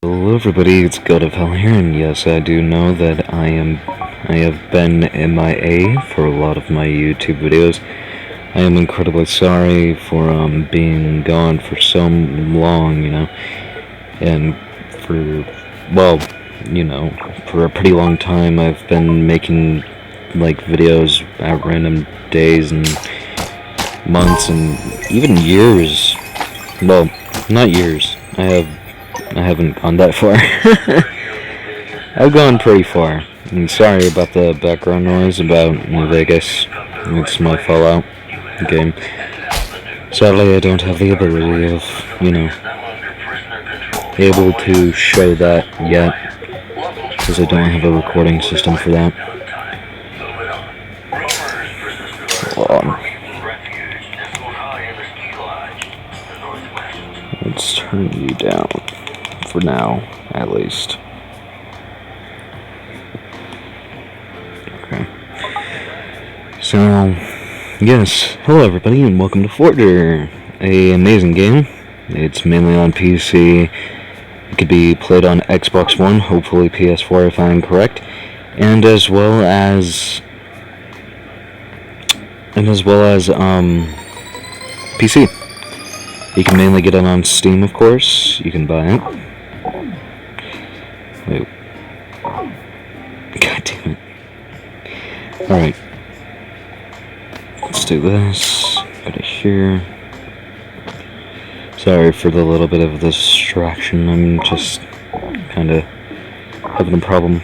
Hello everybody, it's God of Hell here, and yes, I do know that I have been MIA for a lot of my YouTube videos. I am incredibly sorry for being gone for so long, and for, well, for a pretty long time I've been making, videos at random days and months and even years. Well, not years. I haven't gone that far. I've gone pretty far. And sorry about the background noise about New Vegas. It's my Fallout game. Sadly, I don't have the ability of, able to show that yet, because I don't have a recording system for that. Let's turn you down. For now, at least. Okay. So, yes, hello everybody and welcome to Forger, a amazing game. It's mainly on PC. It could be played on Xbox One, hopefully PS4 if I'm correct, and as well as PC. You can mainly get it on Steam, of course. You can buy it. Wait. God damn it. Alright. Let's do this. Go to here. Sorry for the little bit of distraction. I'm just kinda having a problem.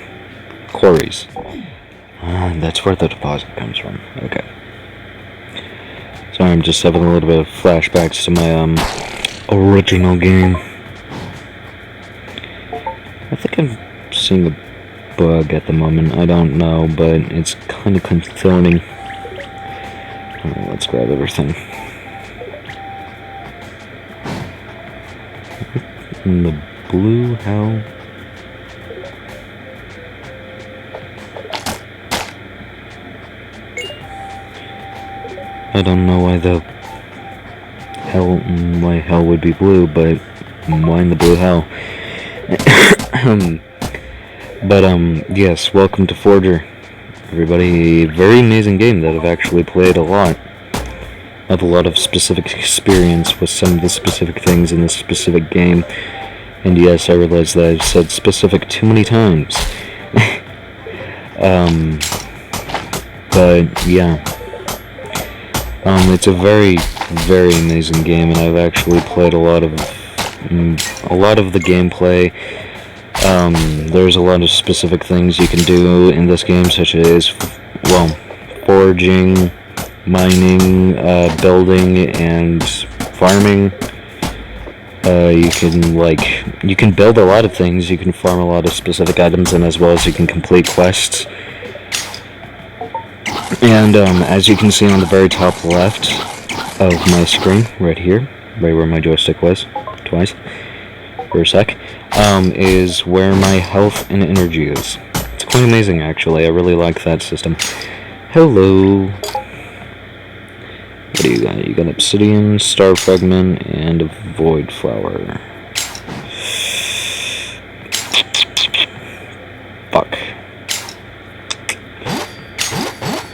Quarries. That's where the deposit comes from. Okay. Sorry, I'm just having a little bit of flashbacks to my original game. I think I'm seeing a bug at the moment. I don't know, but it's kind of concerning. Alright, let's grab everything. In the blue hell? I don't know why why hell would be blue, but why in the blue hell? Yes, welcome to Forger, everybody. A very amazing game that I've actually played a lot. I have a lot of specific experience with some of the specific things in this specific game. And yes, I realize that I've said specific too many times. But yeah. It's a very, very amazing game, and I've actually played a lot of the gameplay. There's a lot of specific things you can do in this game, such as, foraging, mining, building, and farming. You can build a lot of things, you can farm a lot of specific items, and as well as you can complete quests. And, as you can see on the very top left of my screen, right here, right where my joystick was, twice, for a sec, is where my health and energy is. It's quite amazing, actually. I really like that system. Hello. What do you got? You got obsidian, star fragment, and a void flower. Fuck.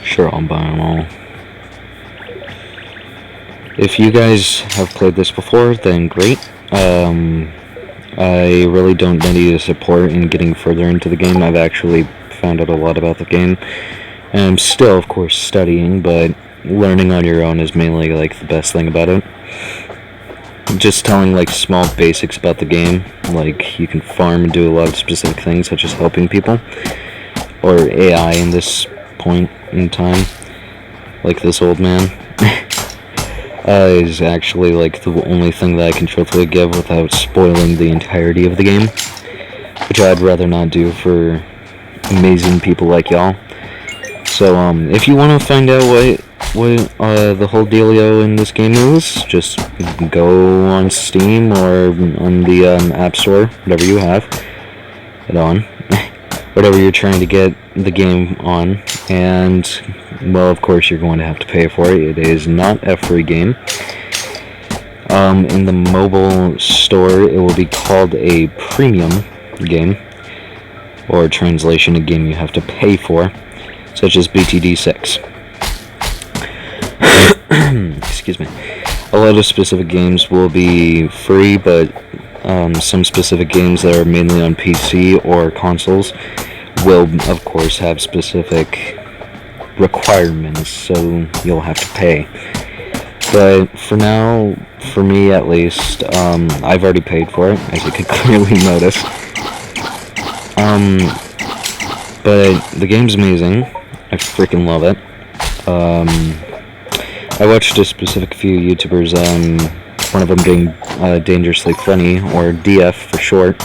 Sure, I'll buy them all. If you guys have played this before, then great. I really don't need your support in getting further into the game. I've actually found out a lot about the game. And I'm still, of course, studying, but learning on your own is mainly, the best thing about it. Just telling, small basics about the game. You can farm and do a lot of specific things, such as helping people. Or AI in this point in time. Like this old man. Is actually, the only thing that I can truthfully give without spoiling the entirety of the game. Which I'd rather not do for amazing people like y'all. So, if you want to find out what the whole dealio in this game is, just go on Steam or on the App Store, whatever you have it on, whatever you're trying to get the game on, and, well, of course, you're going to have to pay for it. It is not a free game. In the mobile store, it will be called a premium game, or translation, a game you have to pay for, such as BTD6. Excuse me. A lot of specific games will be free, but some specific games that are mainly on PC or consoles will, of course, have specific requirements, so you'll have to pay. But for now, for me at least, I've already paid for it, as you can clearly notice. But the game's amazing. I freaking love it. I watched a specific few YouTubers, one of them being Dangerously Funny, or DF for short,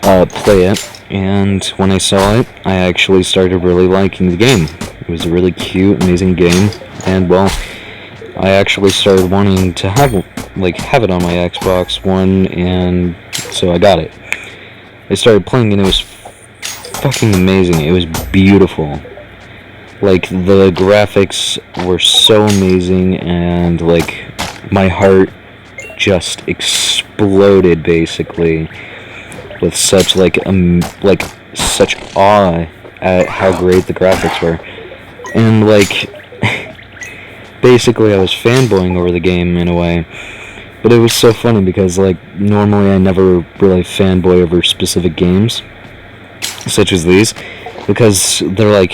play it, and when I saw it, I actually started really liking the game. It was a really cute, amazing game, and well, I actually started wanting to have it on my Xbox One, and so I got it. I started playing, and it was fucking amazing. It was beautiful. Like, the graphics were so amazing, and my heart just exploded, basically, with such such awe at how great the graphics were. And basically I was fanboying over the game in a way. But it was so funny because normally I never really fanboy over specific games such as these, because they're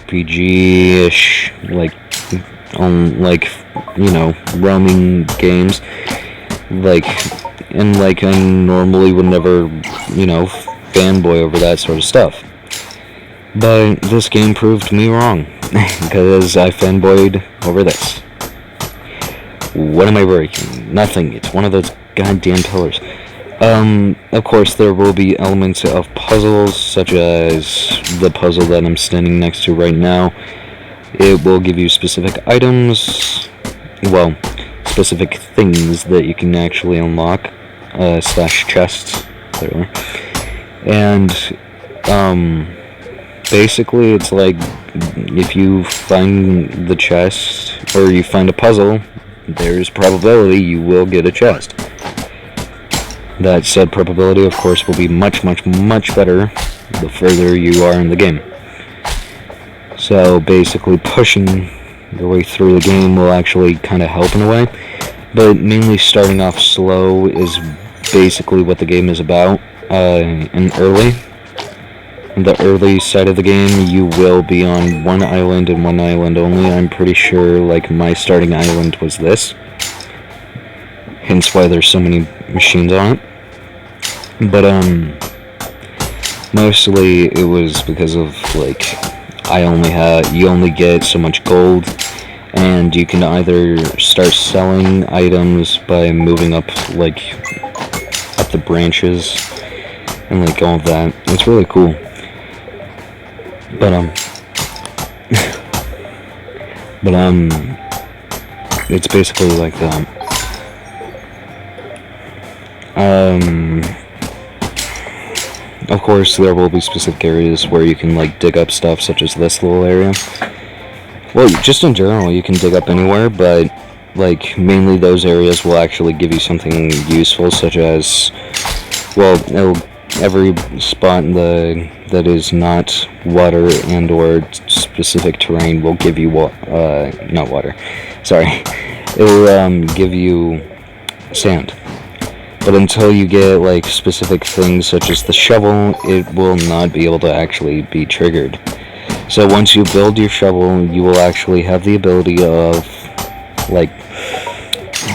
RPG-ish, roaming games, and I normally would never, fanboy over that sort of stuff. But this game proved me wrong, because I fanboyed over this. What am I breaking? Nothing. It's one of those goddamn pillars. Of course, there will be elements of puzzles, such as the puzzle that I'm standing next to right now. It will give you specific items, specific things that you can actually unlock, / chests, clearly. And, basically, it's if you find the chest, or you find a puzzle, there's probability you will get a chest. That said probability, of course, will be much, much, much better the further you are in the game. So basically pushing your way through the game will actually kind of help in a way, but mainly starting off slow is basically what the game is about. In the early side of the game, you will be on one island and one island only. I'm pretty sure my starting island was this, hence why there's so many machines on it. But mostly it was because of you only get so much gold, and you can either start selling items by moving up up the branches and all of that. It's really cool. But it's basically like that. Of course, there will be specific areas where you can, dig up stuff, such as this little area. Well, just in general, you can dig up anywhere, but, mainly those areas will actually give you something useful, such as, every spot that is not water and or specific terrain will give you, not water, sorry, it will, give you sand. But until you get, specific things such as the shovel, it will not be able to actually be triggered. So once you build your shovel, you will actually have the ability of,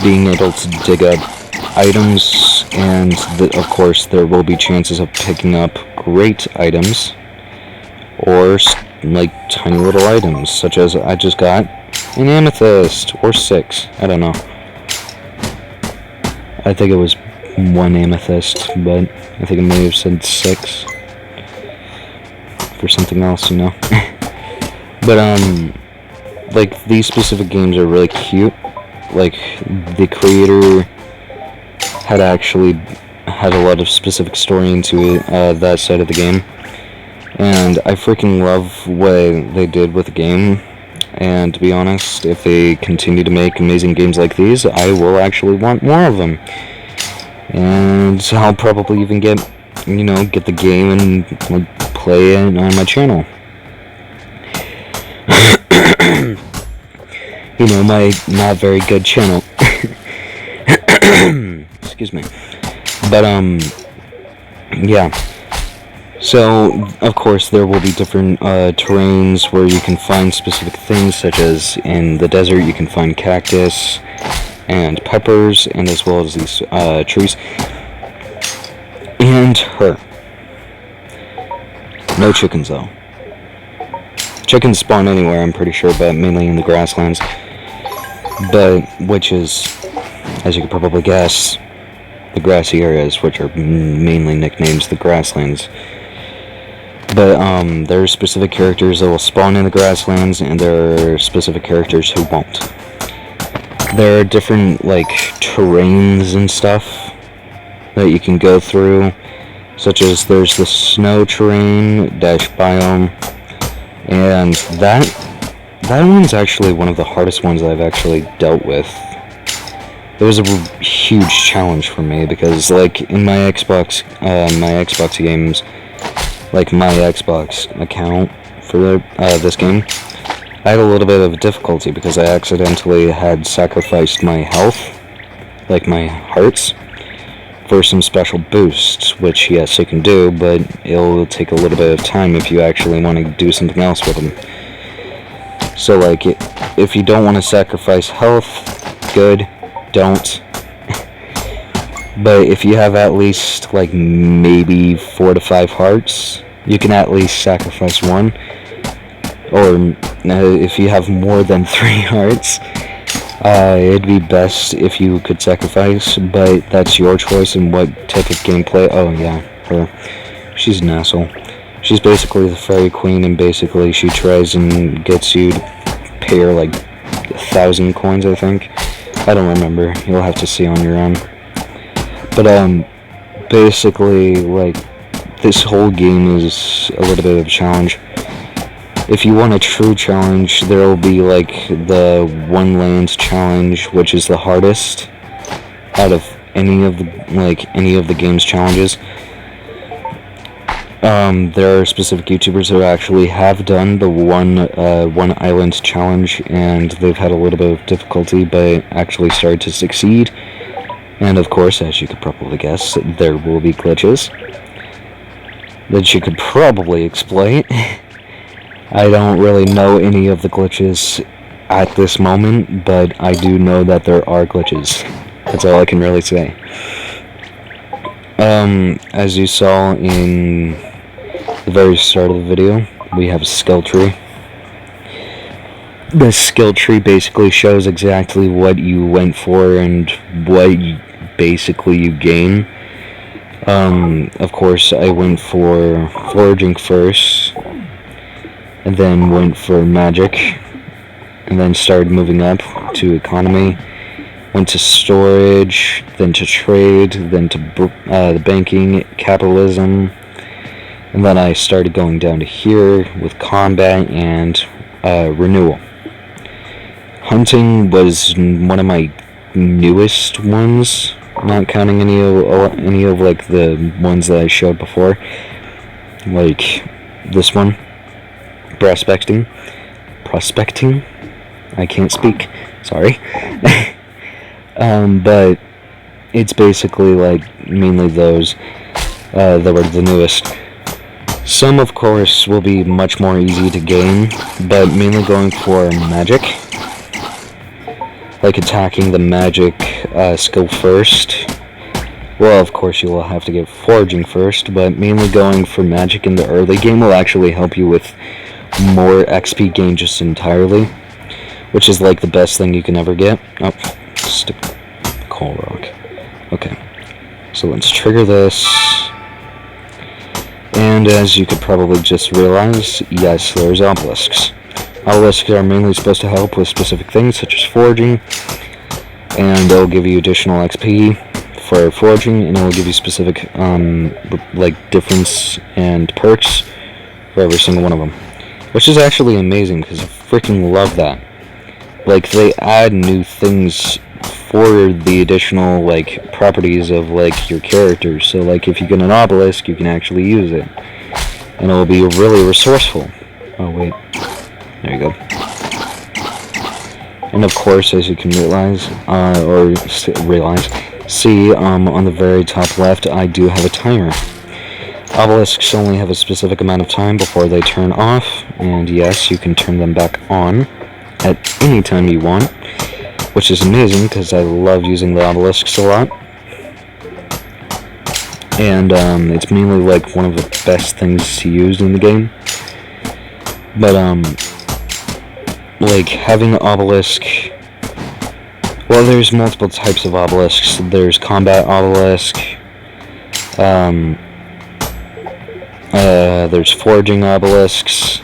being able to dig up items, and of course there will be chances of picking up great items, or, tiny little items, such as I just got an amethyst, or 6, I don't know. I think it was 1 amethyst, but I think it may have said 6 for something else, But, these specific games are really cute. The creator had actually had a lot of specific story into it, that side of the game. And I freaking love what they did with the game. And to be honest, if they continue to make amazing games like these, I will actually want more of them. And I'll probably even get the game and play it on my channel. My not very good channel. Excuse me. But, yeah. So, of course, there will be different terrains where you can find specific things, such as in the desert you can find cactus and peppers, and as well as these trees. And her. No chickens, though. Chickens spawn anywhere, I'm pretty sure, but mainly in the grasslands. But, which is, as you could probably guess, the grassy areas, which are mainly nicknamed the grasslands. But there are specific characters that will spawn in the grasslands, and there are specific characters who won't. There are different terrains and stuff that you can go through, such as there's the snow terrain biome, and that one's actually one of the hardest ones I've actually dealt with. It was a huge challenge for me because in my Xbox games, my Xbox account for this game, I had a little bit of difficulty because I accidentally had sacrificed my health, my hearts, for some special boosts, which yes, you can do, but it'll take a little bit of time if you actually want to do something else with them. So if you don't want to sacrifice health, good, don't. But if you have at least maybe 4 to 5 hearts, you can at least sacrifice one. Or if you have more than 3 hearts, it'd be best if you could sacrifice, but that's your choice and what type of gameplay. Oh yeah, her. She's an asshole. She's basically the fairy queen, and basically she tries and gets you to pay her 1,000 coins, I think. I don't remember. You'll have to see on your own. But basically this whole game is a little bit of a challenge. If you want a true challenge, there will be the One Lands challenge, which is the hardest out of any of the game's challenges. There are specific YouTubers who actually have done the one island challenge, and they've had a little bit of difficulty, but actually started to succeed. And of course, as you could probably guess, there will be glitches that you could probably exploit. I don't really know any of the glitches at this moment, but I do know that there are glitches. That's all I can really say. As you saw in the very start of the video, we have a skill tree. The skill tree basically shows exactly what you went for and what basically you gain. Of course, I went for foraging first, and then went for magic, and then started moving up to economy, went to storage, then to trade, then to the banking, capitalism, and then I started going down to here with combat and renewal. Hunting was one of my newest ones, not counting any of the ones that I showed before, this one. Prospecting, I can't speak, sorry. But it's basically mainly those that were the newest. Some of course will be much more easy to gain, but mainly going for magic, attacking the magic skill first. Well, of course you will have to get foraging first, but mainly going for magic in the early game will actually help you with more XP gain just entirely, which is the best thing you can ever get. Oh, stupid coal rock. Okay, so let's trigger this, and as you could probably just realize, yes, there's obelisks. Obelisks are mainly supposed to help with specific things such as foraging, and they'll give you additional XP for foraging, and it'll give you specific difference and perks for every single one of them. Which is actually amazing, because freaking love that. Like, they add new things for the additional, like, properties of, like, your characters. So, like, if you get an obelisk, you can actually use it. And it'll be really resourceful. Oh, wait. There you go. And of course, as you can realize, see, on the very top left, I do have a timer. Obelisks only have a specific amount of time before they turn off, and yes, you can turn them back on at any time you want, which is amazing, because I love using the obelisks a lot. And, it's mainly, like, one of the best things to use in the game. But, like, having an obelisk... Well, there's multiple types of obelisks. There's combat obelisk, there's foraging obelisks,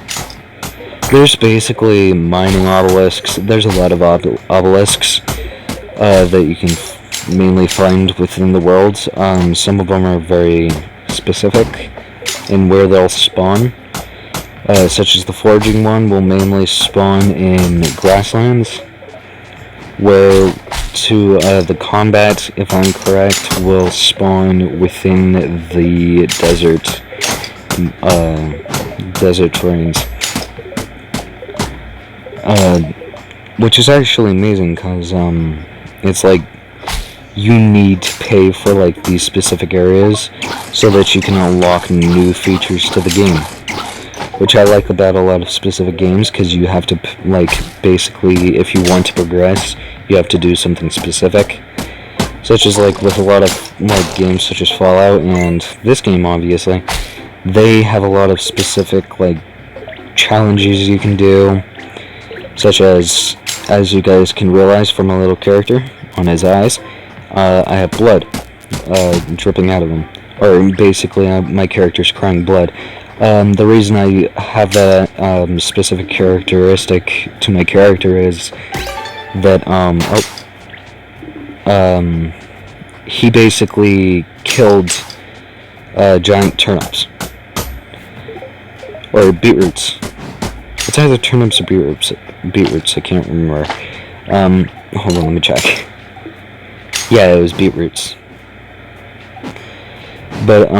there's basically mining obelisks. There's a lot of obelisks that you can mainly find within the world. Some of them are very specific in where they'll spawn, such as the foraging one will mainly spawn in grasslands, where the combat, if I'm correct, will spawn within the desert terrains. Which is actually amazing, because it's like you need to pay for like these specific areas so that you can unlock new features to the game, which I like about a lot of specific games, because you have to, like, basically, if you want to progress, you have to do something specific, such as, like, with a lot of, like, games such as Fallout, and this game, obviously, they have a lot of specific, like, challenges you can do, such as you guys can realize from my little character, on his eyes, I have blood, dripping out of him, or basically, my character's crying blood. The reason I have that specific characteristic to my character is that he basically killed giant turnips, or beetroots. It's either turnips or beetroots. I can't remember. Hold on, let me check. Yeah, it was beetroots. But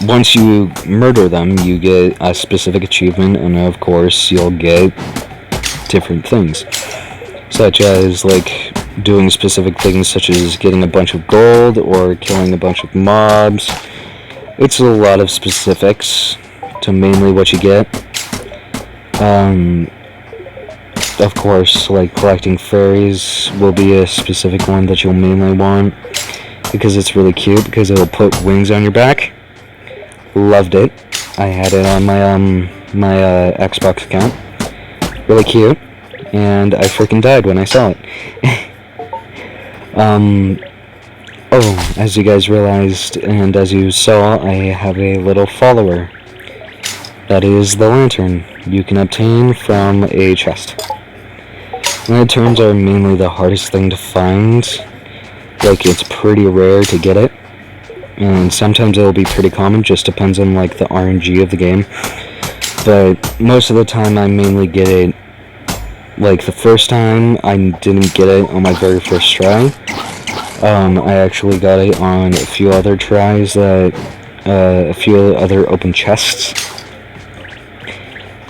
once you murder them, you get a specific achievement, and of course, you'll get different things, such as, like, doing specific things, such as getting a bunch of gold, or killing a bunch of mobs. It's a lot of specifics to mainly what you get. Of course, like, collecting fairies will be a specific one that you'll mainly want, because it's really cute, because it'll put wings on your back. Loved it. I had it on my Xbox account. Really cute. And I freaking died when I saw it. Oh, as you guys realized, and as you saw, I have a little follower. That is the lantern you can obtain from a chest. Lanterns are mainly the hardest thing to find. Like, it's pretty rare to get it. And sometimes it'll be pretty common, just depends on, like, the RNG of the game. But most of the time I mainly get it, like, the first time I didn't get it on my very first try. I actually got it on a few other tries, a few other open chests.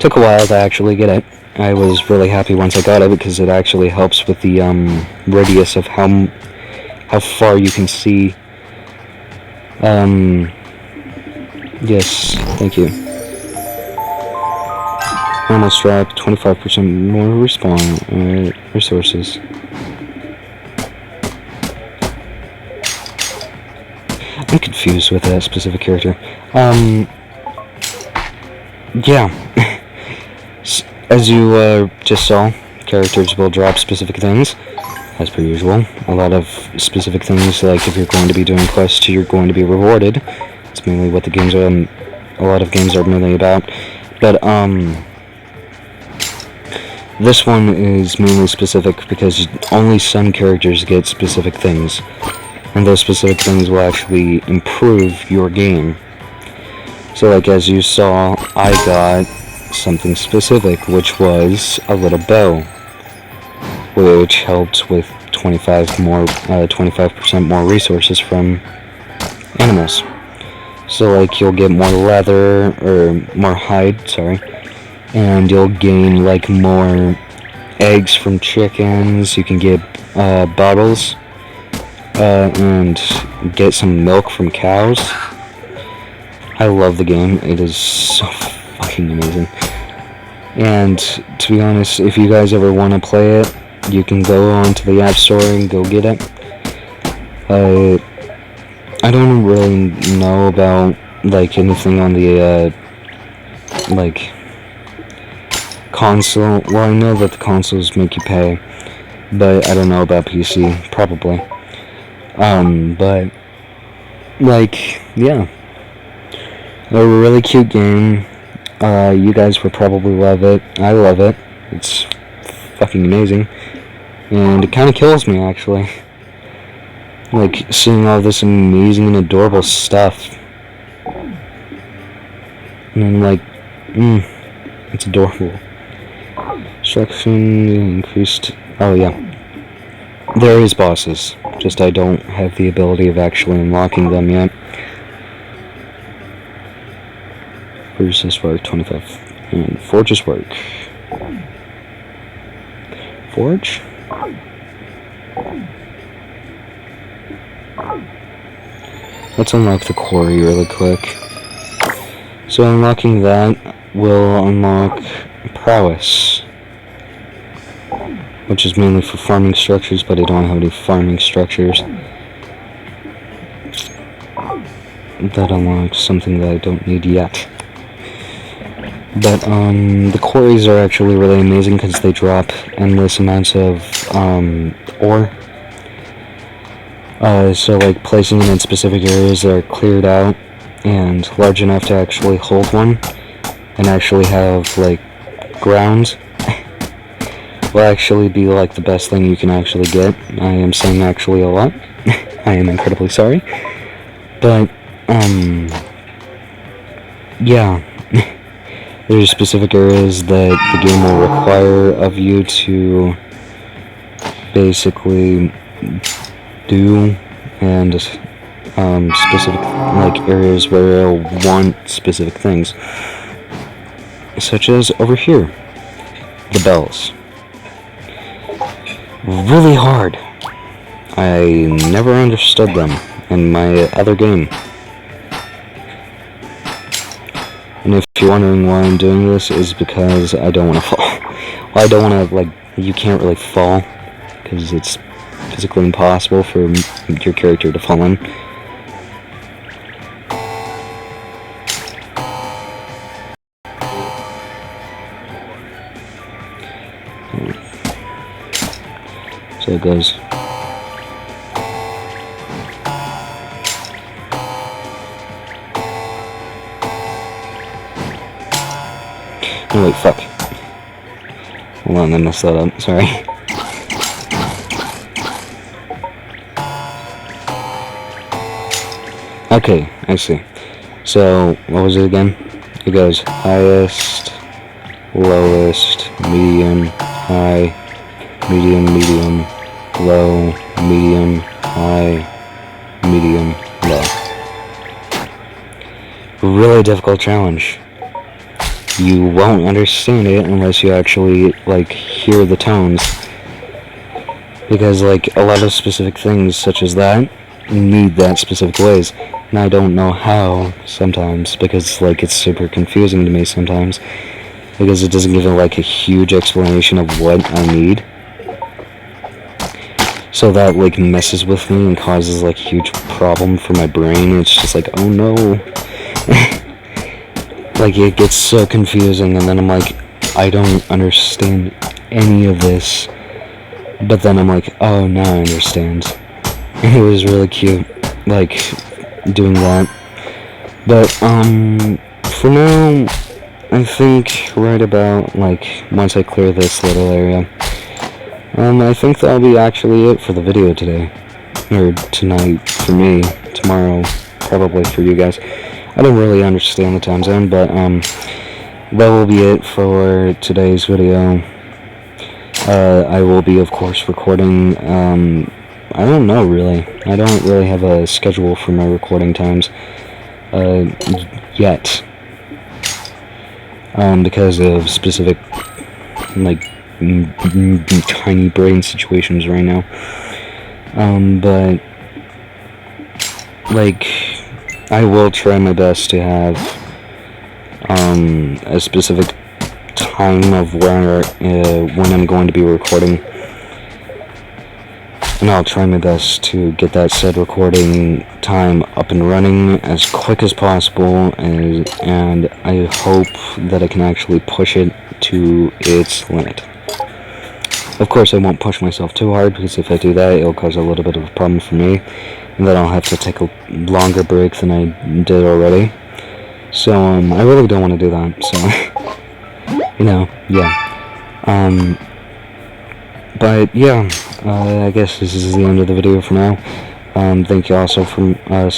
Took a while to actually get it. I was really happy once I got it, because it actually helps with the radius of how far you can see. Yes, thank you. Normal strap, 25% more respawn, resources. I'm confused with that specific character. Yeah. As you just saw, characters will drop specific things, as per usual. A lot of specific things, like if you're going to be doing quests, you're going to be rewarded. It's mainly what the games are, a lot of games are mainly about. But, this one is mainly specific because only some characters get specific things. And those specific things will actually improve your game. So, like, as you saw, I got something specific, which was a little bell, which helped with 25% more resources from animals. So like you'll get more leather, or more hide, sorry, and you'll gain like more eggs from chickens. You can get bottles, and get some milk from cows. I love the game. It is so fucking amazing. And to be honest, if you guys ever want to play it, you can go onto the App Store and go get it. I don't really know about like anything on the like console. Well, I know that the consoles make you pay, but I don't know about PC. Probably. But like, yeah, a really cute game. You guys would probably love it. I love it. It's fucking amazing, and it kind of kills me actually. Like seeing all this amazing and adorable stuff, and I'm like, it's adorable. Instruction increased. Oh yeah, there is bosses. Just I don't have the ability of actually unlocking them yet. Produces work 25, and forges work. Forge. Let's unlock the quarry really quick. So unlocking that will unlock prowess, which is mainly for farming structures, but I don't have any farming structures. That unlocks something that I don't need yet. But the quarries are actually really amazing because they drop endless amounts of ore. So like placing them in specific areas that are cleared out and large enough to actually hold one and actually have like ground will actually be like the best thing you can actually get. I am saying actually a lot. I am incredibly sorry. But yeah. There's specific areas that the game will require of you to basically do, and specific like areas where it'll want specific things, such as over here, the bells. Really hard. I never understood them in my other game. And if you're wondering why I'm doing this, is because I don't want to fall. Well, I don't want to, like, you can't really fall, because it's physically impossible for your character to fall in. So it goes. Oh wait, fuck. Hold on, I messed that up, sorry. Okay, I see. So, what was it again? It goes highest, lowest, medium, high, medium, medium, low, medium, high, medium, low. Really difficult challenge. You won't understand it unless you actually, like, hear the tones. Because, like, a lot of specific things such as that need that specific ways. And I don't know how sometimes, because, like, it's super confusing to me sometimes. Because it doesn't give it, like, a huge explanation of what I need. So that, like, messes with me and causes, like, a huge problem for my brain. It's just like, oh no. Like, it gets so confusing, and then I'm like, I don't understand any of this. But then I'm like, oh, now I understand. And it was really cute, like, doing that. But, for now, I think right about, like, once I clear this little area, I think that'll be actually it for the video today. Or tonight, for me. Tomorrow, probably for you guys. I don't really understand the time zone, but, that will be it for today's video. I will be, of course, recording, I don't know, really. I don't really have a schedule for my recording times, yet. Because of specific, like, tiny brain situations right now. But, like, I will try my best to have, a specific time of when I'm going to be recording, and I'll try my best to get that said recording time up and running as quick as possible, and I hope that I can actually push it to its limit. Of course, I won't push myself too hard, because if I do that, it'll cause a little bit of a problem for me, and then I'll have to take a longer break than I did already. So, I really don't want to do that, so, you know, yeah. But, yeah, I guess this is the end of the video for now. Thank you all so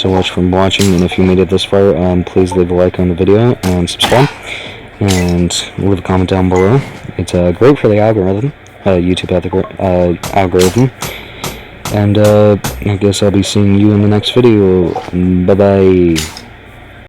much for watching, and if you made it this far, please leave a like on the video, and subscribe, and leave a comment down below. It's great for the algorithm, YouTube algorithm, and I guess I'll be seeing you in the next video. Bye-bye.